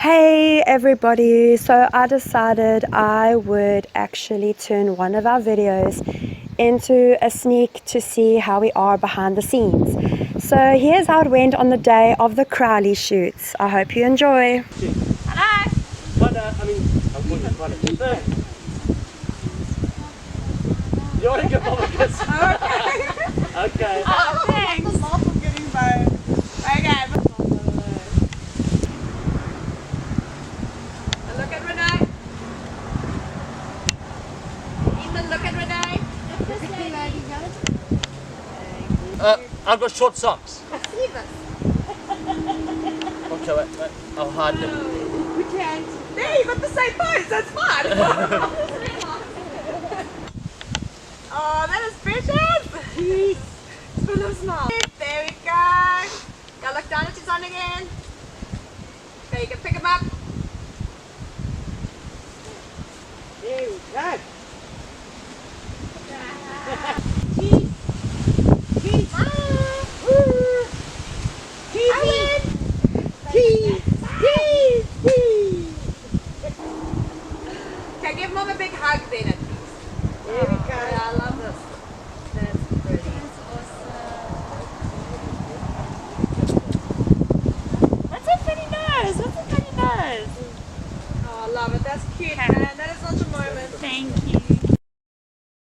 Hey everybody, so I decided I would actually turn one of our videos into a sneak to see how we are behind the scenes. So here's how it went on the day of the Crowley shoots. I hope you enjoy. Hello! You want to give Mom a kiss? Okay. Oh, thanks! Okay. Look at Renee. Ethan, look at Renee. I've got short socks. Sleeveless. Okay, wait. I'll hide them. We can't. There, you got the same pose. That's fine. Oh, that is precious. It's full of smiles. There we go. Go look down at your son again. Okay, you can pick him up. There we go. Cheese. Cheese. Woo. Cheese. Cheese. Cheese. Cheese. Okay, give Mom a big hug then at least. There we go. I love this.